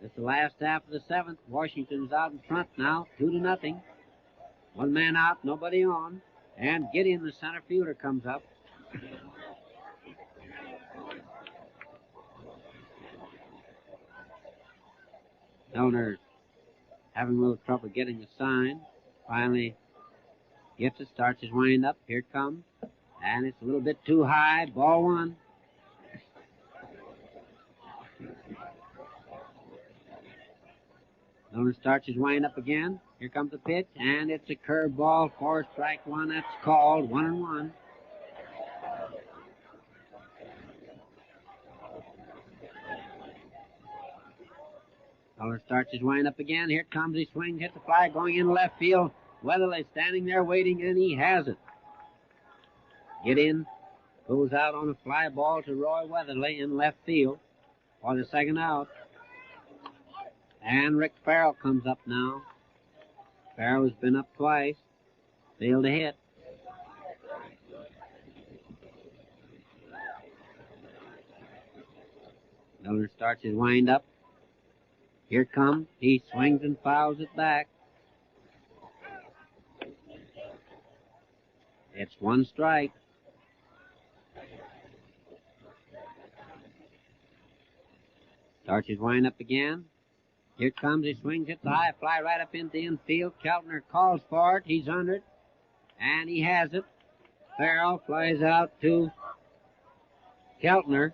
It's the last half of the seventh. Washington's out in front now, 2-0. One man out, nobody on. And Gideon, the center fielder, comes up. Milnar having a little trouble getting the sign. Finally gets it, starts his wind up. Here it comes. And it's a little bit too high. Ball one. Milnar starts his wind up again. Here comes the pitch, and it's a curve ball for strike one. That's called 1-1. Milnar starts his wind up again. Here it comes. He swings, hits the fly, going in left field. Weatherly standing there waiting, and he has it. Gideon goes out on a fly ball to Roy Weatherly in left field for the second out. And Rick Farrell comes up now. Farrell has been up twice. Failed to hit. Milnar starts his wind up. Here it comes. He swings and fouls it back. It's one strike. Starts his wind up again. Here comes, he swings, hits the high fly right up into the infield. Keltner calls for it. He's under it. And he has it. Farrell flies out to Keltner.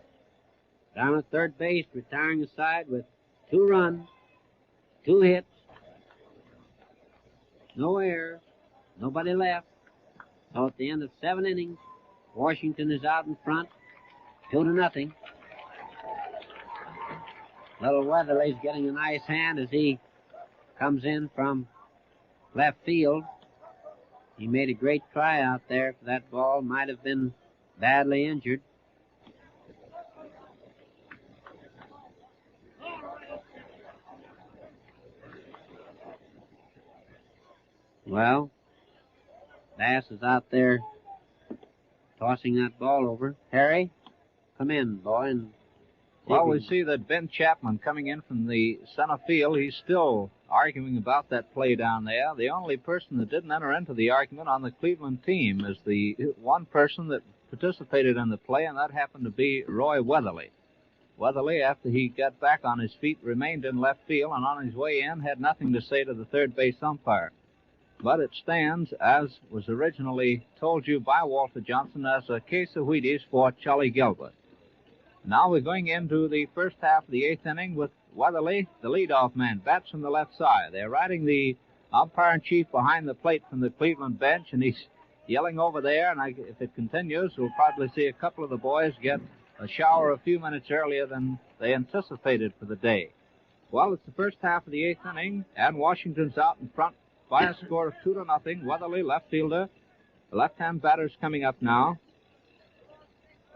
Down at third base, retiring the side with 2 runs, 2 hits, no errors, nobody left. So at the end of 7 innings, Washington is out in front, 2-0. Little Weatherly's getting a nice hand as he comes in from left field. He made a great try out there for that ball. Might have been badly injured. Well, Bass is out there tossing that ball over. Harry, come in, boy, and well, we see that Ben Chapman coming in from the center field. He's still arguing about that play down there. The only person that didn't enter into the argument on the Cleveland team is the one person that participated in the play, and that happened to be Roy Weatherly. Weatherly, after he got back on his feet, remained in left field, and on his way in had nothing to say to the third base umpire. But it stands, as was originally told you by Walter Johnson, as a case of Wheaties for Charlie Gilbert. Now we're going into the first half of the 8th inning with Weatherly, the leadoff man, bats from the left side. They're riding the umpire-in-chief behind the plate from the Cleveland bench, and he's yelling over there, and if it continues, we'll probably see a couple of the boys get a shower a few minutes earlier than they anticipated for the day. Well, it's the first half of the 8th inning, and Washington's out in front by a score of 2-0. Weatherly, left fielder. The left-hand batter's coming up now.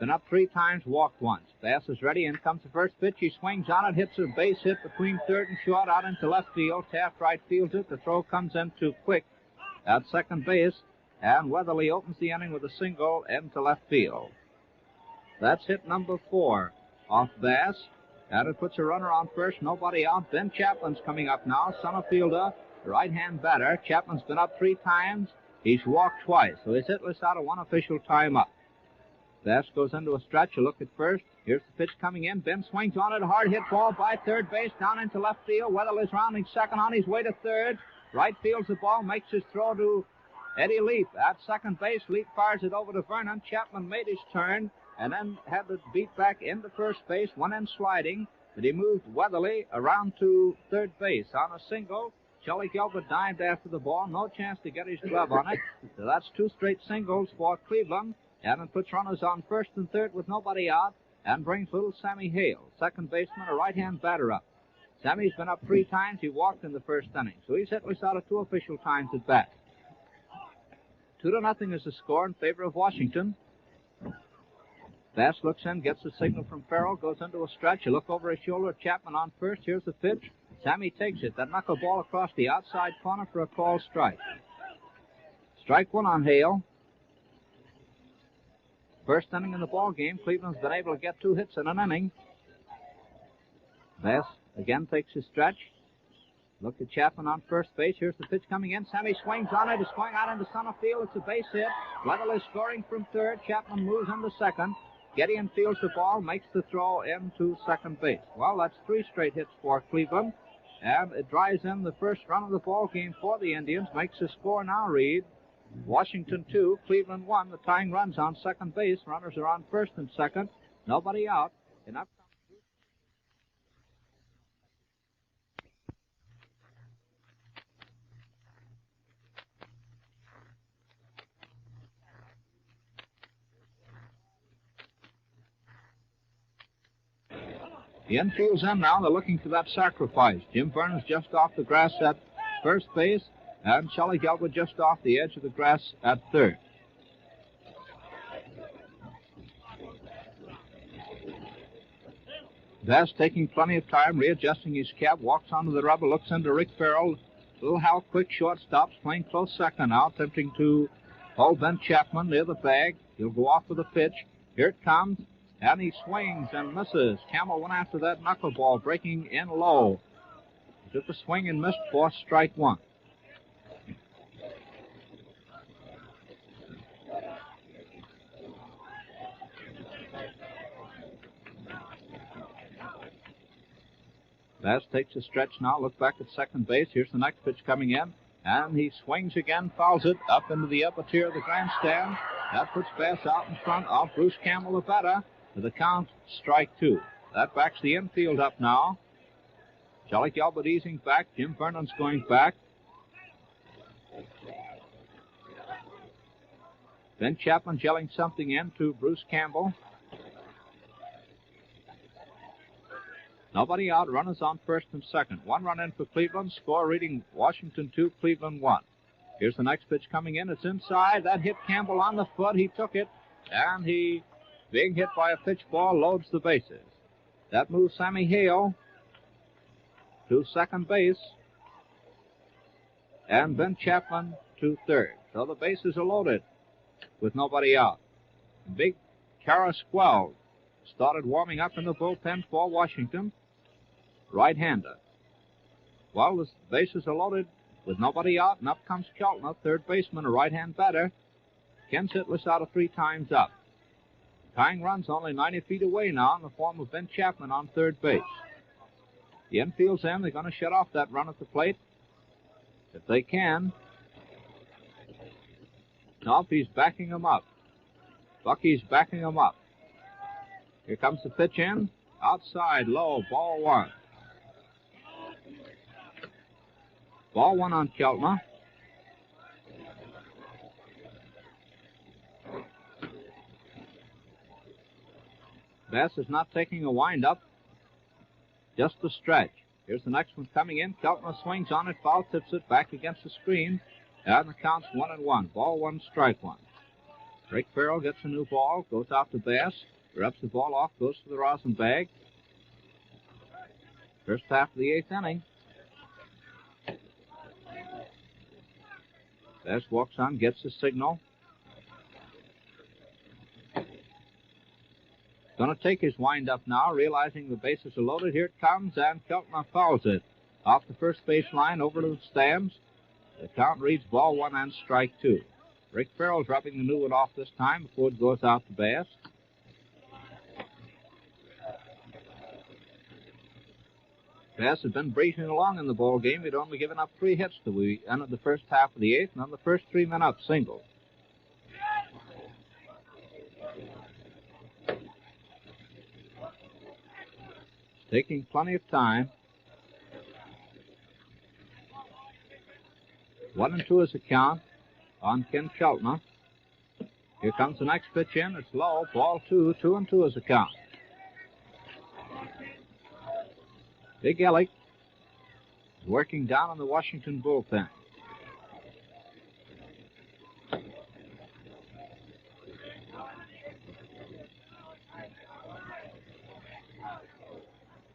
Been up 3 times, walked once. Bass is ready, in comes the first pitch. He swings on it, hits a base hit between third and short, out into left field. Taft right fields it. The throw comes in too quick at second base, and Weatherly opens the inning with a single into left field. That's hit number 4 off Bass, and it puts a runner on first, nobody out. Ben Chapman's coming up now, center fielder, right-hand batter. Chapman's been up 3 times. He's walked twice, so he's hitless out of 1 official time up. Bass goes into a stretch. A look at first. Here's the pitch coming in. Ben swings on it. A hard hit ball by third base down into left field. Weatherly's rounding second, on his way to third. Right fields the ball. Makes his throw to Eddie Leap at second base. Leap fires it over to Vernon. Chapman made his turn and then had to beat back into first base. Went in sliding, but he moved Weatherly around to third base on a single. Charlie Gilbert dived after the ball. No chance to get his glove on it. So that's 2 straight singles for Cleveland. And it puts runners on first and third with nobody out, and brings little Sammy Hale, second baseman, a right-hand batter, up. Sammy's been up 3 times. He walked in the first inning, so he's hitless out of 2 official times at bat. 2-0 is the score in favor of Washington. Bass looks in, gets the signal from Farrell, goes into a stretch. You look over his shoulder at Chapman on first. Here's the pitch. Sammy takes it. That knuckleball across the outside corner for a called strike. Strike one on Hale. First inning in the ball game. Cleveland's been able to get 2 hits in an inning. Bass again takes his stretch. Look at Chapman on first base. Here's the pitch coming in. Sammy swings on it. It's going out into center field. It's a base hit. Weatherly is scoring from third. Chapman moves into second. Gideon fields the ball, makes the throw into second base. Well, that's 3 straight hits for Cleveland. And it drives in the first run of the ball game for the Indians. Makes the score now read Washington 2, Cleveland 1. The tying runs on second base. Runners are on first and second. Nobody out. And up the infield's in now. They're looking for that sacrifice. Jim Vernon's just off the grass at first base, and Charlie Gilbert just off the edge of the grass at third. Bass taking plenty of time, readjusting his cap, walks onto the rubber, looks into Rick Farrell. Little Hal Quick shortstops, playing close second now, attempting to hold Ben Chapman near the bag. He'll go off with a pitch. Here it comes. And he swings and misses. Campbell went after that knuckleball, breaking in low. He took a swing and missed for strike one. Bass takes a stretch now. Look back at second base. Here's the next pitch coming in. And he swings again, fouls it up into the upper tier of the grandstand. That puts Bass out in front of Bruce Campbell, the batter. To the count, strike 2. That backs the infield up now. Charlie Gilbert easing back. Jim Vernon's going back. Ben Chapman gelling something in to Bruce Campbell. Nobody out. Runners on first and second. 1 run in for Cleveland. Score reading Washington 2, Cleveland 1. Here's the next pitch coming in. It's inside. That hit Campbell on the foot. He took it, and he, being hit by a pitch ball, loads the bases. That moves Sammy Hale to second base, and Ben Chapman to third. So the bases are loaded with nobody out. Big Carrasquel started warming up in the bullpen for Washington, right-hander. Well, the bases are loaded with nobody out, and up comes Keltner, third baseman, a right-hand batter. Ken Sitlis out of 3 times up. Tying runs only 90 feet away now in the form of Ben Chapman on third base. The infield's in. They're going to shut off that run at the plate if they can. Nope, he's backing him up. Bucky's backing him up. Here comes the pitch in. Outside, low, ball 1. Ball 1 on Keltner. Bass is not taking a wind-up, just a stretch. Here's the next one coming in. Keltner swings on it, foul tips it back against the screen, and the count's 1-1. Ball 1, strike 1. Rick Farrell gets a new ball, goes out to Bass, rubs the ball off, goes to the rosin bag. First half of the 8th inning. Bass walks on, gets the signal. Going to take his wind-up now, realizing the bases are loaded. Here it comes, and Keltner fouls it off the first base line over to the stands. The count reads ball 1 and strike 2. Rick Farrell's rubbing the new one off this time before it goes out to Bass. Bass had been breezing along in the ball game. He'd only given up 3 hits till we entered the first half of the 8th, and on the first 3 men up single. Taking plenty of time. 1-2 is the count on Ken Keltner. Here comes the next pitch in. It's low. Ball 2. 2-2 is the count. Big Ellick is working down on the Washington bullpen.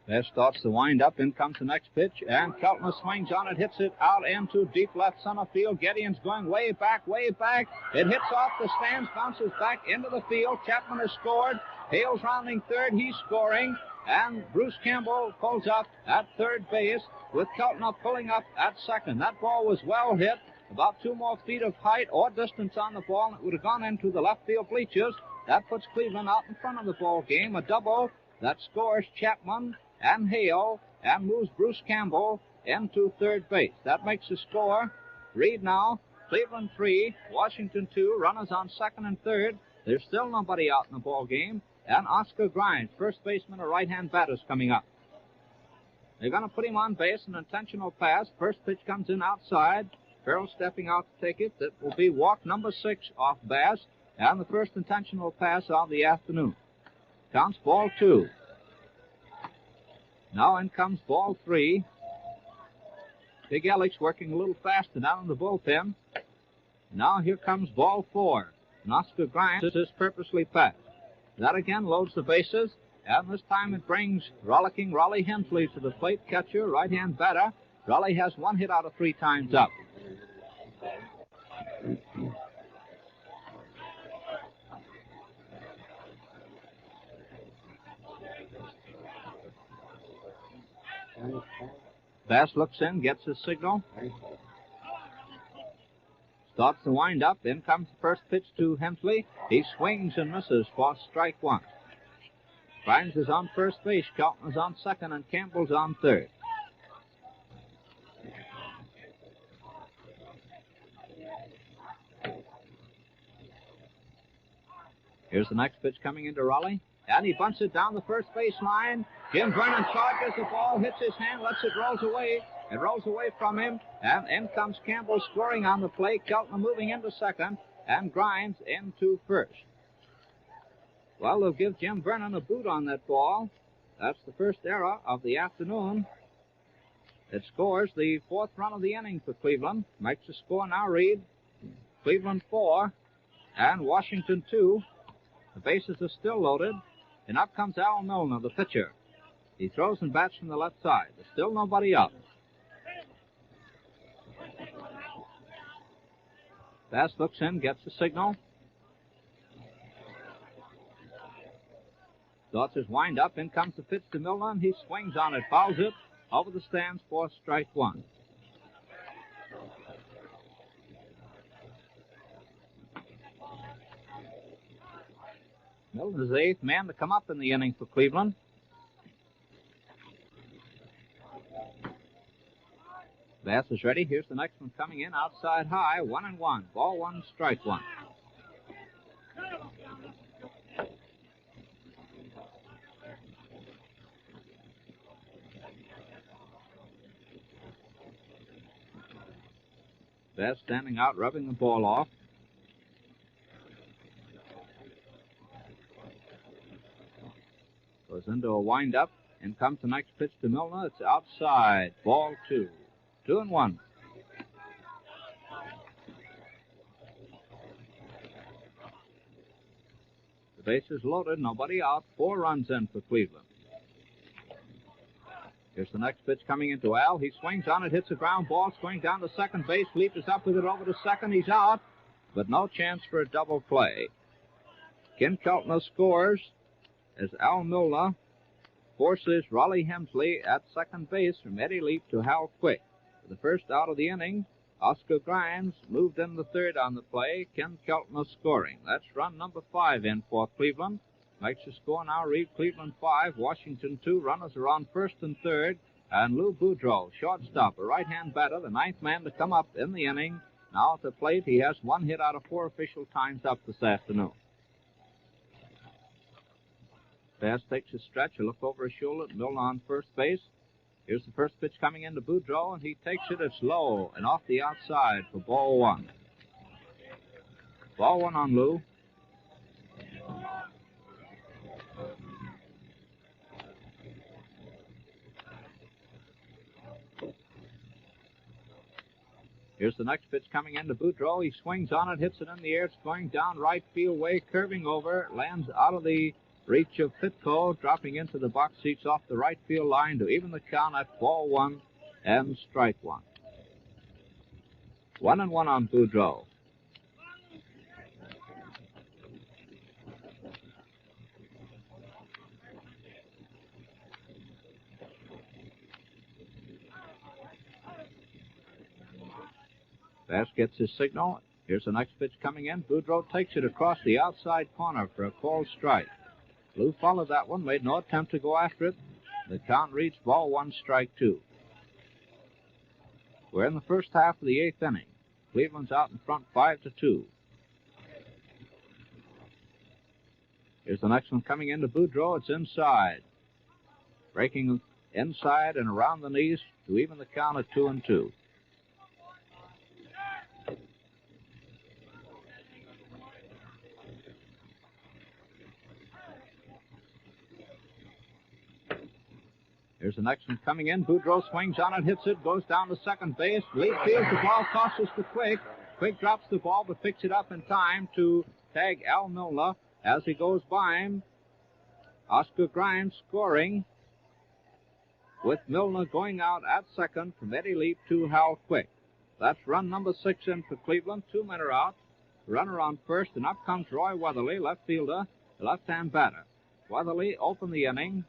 There starts the wind-up. In comes the next pitch, and Keltner swings on it, hits it out into deep left center field. Gideon's going way back, way back. It hits off the stands, bounces back into the field. Chapman has scored. Hale's rounding third. He's scoring. And Bruce Campbell pulls up at third base with Keltner pulling up at second. That ball was well hit. About 2 more feet of height or distance on the ball, and it would have gone into the left field bleachers. That puts Cleveland out in front of the ball game. A double that scores Chapman and Hale and moves Bruce Campbell into third base. That makes the score read now. Cleveland 3, Washington 2, runners on second and third. There's still nobody out in the ball game. And Oscar Grimes, first baseman, a right-hand batter, is coming up. They're going to put him on base, an intentional pass. First pitch comes in outside. Farrell stepping out to take it. That will be walk number 6 off Bass. And the first intentional pass of the afternoon. Counts ball 2. Now in comes ball 3. Big Ellick's working a little faster down in the bullpen. Now here comes ball 4. And Oscar Grimes is purposely passed. That again loads the bases. And this time it brings rollicking Raleigh Hensley to the plate. Catcher, right-hand batter. Raleigh has 1 hit out of 3 times up. Bass looks in, gets his signal. Starts the wind-up. In comes the first pitch to Hensley. He swings and misses for strike 1. Grimes is on first base. Keltner's on second, and Campbell's on third. Here's the next pitch coming into Raleigh. And he bunts it down the first base line. Jim Vernon charges the ball, hits his hand, lets it roll away. It rolls away from him. And in comes Campbell scoring on the plate. Keltner moving into second. And Grimes into first. Well, they'll give Jim Vernon a boot on that ball. That's the first error of the afternoon. It scores the 4th run of the inning for Cleveland. Makes the score now read Cleveland 4 and Washington 2. The bases are still loaded. And up comes Al Milnar, the pitcher. He throws and bats from the left side. There's still nobody up. Bass looks in, gets the signal. Starts his wind up. In comes the pitch to Milnar, and he swings on it, fouls it over the stands for strike 1. Milton is the 8th man to come up in the inning for Cleveland. Bass is ready. Here's the next one coming in outside high. 1-1. Ball 1, strike 1. Bass standing out, rubbing the ball off. Goes into a wind-up. In comes the next pitch to Milnar. It's outside. Ball 2. 2-1. The base is loaded. Nobody out. 4 runs in for Cleveland. Here's the next pitch coming into Al. He swings on it, hits a ground ball, swings down to second base. Leap is up with it over to second. He's out, but no chance for a double play. Ken Keltner scores as Al Milnar forces Raleigh Hensley at second base from Eddie Leap to Hal Quick. For the first out of the inning, Oscar Grimes moved in the third on the play. Ken Keltner scoring. That's run number 5 in for Cleveland. Makes the score now read Cleveland 5, Washington 2. Runners are on first and third. And Lou Boudreau, shortstop, a right-hand batter, the 9th man to come up in the inning. Now at the plate, he has 1 hit out of 4 official times up this afternoon. Bass takes a stretch, a look over his shoulder at Milnar on first base. Here's the first pitch coming into Boudreau, and he takes it. It's low and off the outside for ball 1. Ball 1 on Lou. Here's the next pitch coming into Boudreau. He swings on it, hits it in the air. It's going down right field way, curving over, lands out of the reach of Pitco, dropping into the box seats off the right field line to even the count at ball one and strike one. 1-1 on Boudreau. Bass gets his signal. Here's the next pitch coming in. Boudreau takes it across the outside corner for a called strike. Lou followed that one, made no attempt to go after it. The count reads ball one, strike two. We're in the first half of the eighth inning. Cleveland's out in front 5-2. Here's the next one coming into Boudreau. It's inside. Breaking inside and around the knees to even the count at 2-2. Here's the next one coming in. Boudreau swings on it, hits it, goes down to second base. Lead fields the ball, tosses to Quick. Quick drops the ball, but picks it up in time to tag Al Milnar as he goes by him. Oscar Grimes scoring, with Milnar going out at second from Eddie Leap to Hal Quick. That's run number 6 in for Cleveland. 2 men are out. Runner on first, and up comes Roy Weatherly, left fielder, the left-hand batter. Weatherly opened the inning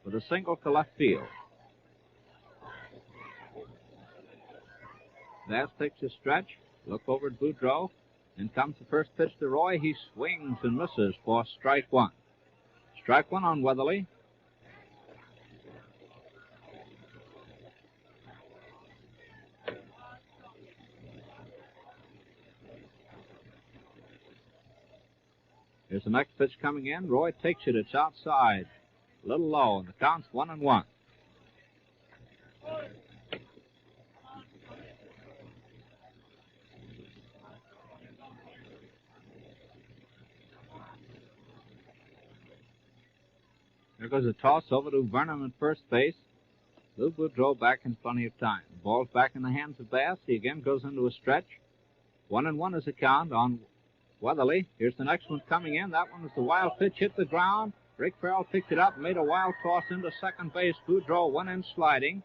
with a single to left field. Bass takes a stretch, look over at Boudreau, and comes the first pitch to Roy. He swings and misses for strike one. Strike one on Weatherly. Here's the next pitch coming in. Roy takes it. It's outside. A little low, and the count's 1-1. There goes a toss over to Vernon at first base. Lou Boudreau back in plenty of time. The ball's back in the hands of Bass. He again goes into a stretch. 1-1 is the count on Weatherly. Here's the next one coming in. That one was the wild pitch, hit the ground. Rick Farrell picked it up, made a wild toss into second base. Boudreau went in sliding.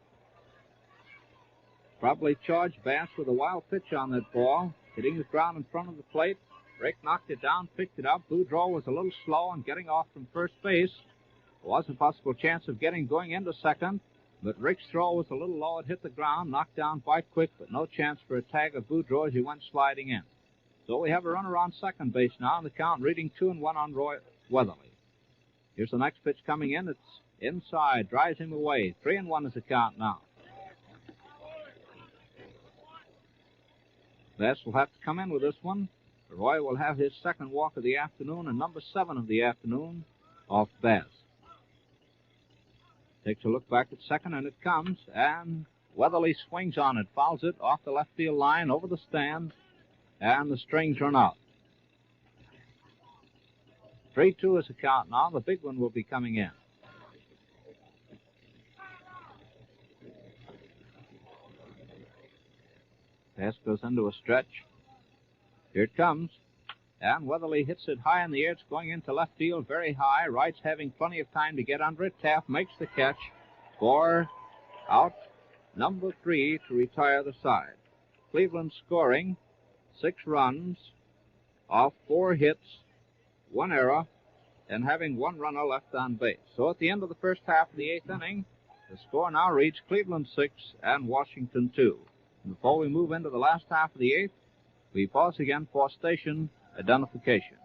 Probably charged Bass with a wild pitch on that ball, hitting the ground in front of the plate. Rick knocked it down, picked it up. Boudreau was a little slow on getting off from first base. There was a possible chance of going into second, but Rick's throw was a little low. It hit the ground, knocked down by Quick, but no chance for a tag of Boudreau as he went sliding in. So we have a runner on second base now, and the count reading 2-1 on Roy Weatherly. Here's the next pitch coming in. It's inside. Drives him away. 3-1 is the count now. Bass will have to come in with this one. Roy will have his second walk of the afternoon and number 7 of the afternoon off Bass. Takes a look back at second, and it comes. And Weatherly swings on it. Fouls it off the left field line, over the stand, and the strings run out. 3-2 is the count now. The big one will be coming in. Bass goes into a stretch. Here it comes. And Weatherly hits it high in the air. It's going into left field very high. Wright's having plenty of time to get under it. Taft makes the catch for out number 3 to retire the side. Cleveland scoring 6 runs off 4 hits, 1 error, and having 1 runner left on base. So at the end of the first half of the 8th inning, the score now reads Cleveland 6 and Washington 2. And before we move into the last half of the 8th, we pause again for station identification.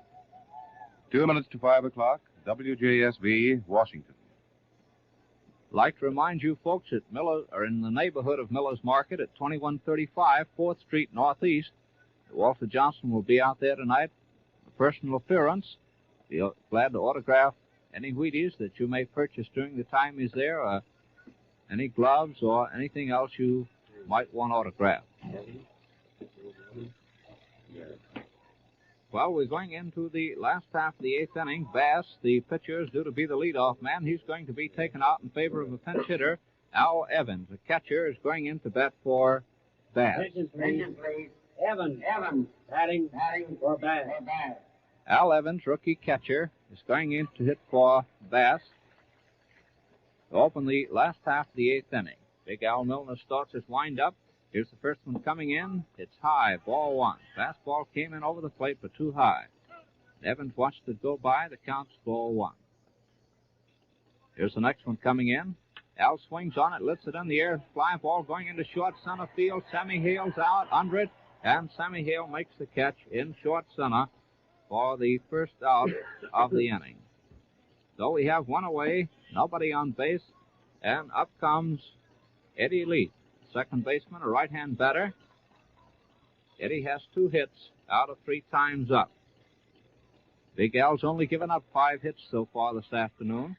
2 minutes to 5 o'clock, WJSV, Washington. I'd like to remind you folks that Miller are in the neighborhood of Miller's Market at 2135 4th Street Northeast. Walter Johnson will be out there tonight. A personal appearance. Be glad to autograph any Wheaties that you may purchase during the time he's there, or any gloves or anything else you might want autographed. Well, we're going into the last half of the 8th inning. Bass, the pitcher, is due to be the leadoff man. He's going to be taken out in favor of a pinch hitter, Al Evans. The catcher is going in to bat for Bass. Attention, please. Evans, batting for Bass. Al Evans, rookie catcher, is going in to hit for Bass to open the last half of the 8th inning. Big Al Milnar starts his windup. Here's the first one coming in. It's high, ball 1. Fastball came in over the plate, but too high. Evans watched it go by. The count's ball 1. Here's the next one coming in. Al swings on it, lifts it in the air. Fly ball going into short center field. Sammy Hale's out under it, and Sammy Hale makes the catch in short center for the first out of the inning. So we have one away, nobody on base, and up comes Eddie Leith, second baseman, a right-hand batter. Eddie has 2 hits out of 3 times up. Big Al's only given up 5 hits so far this afternoon.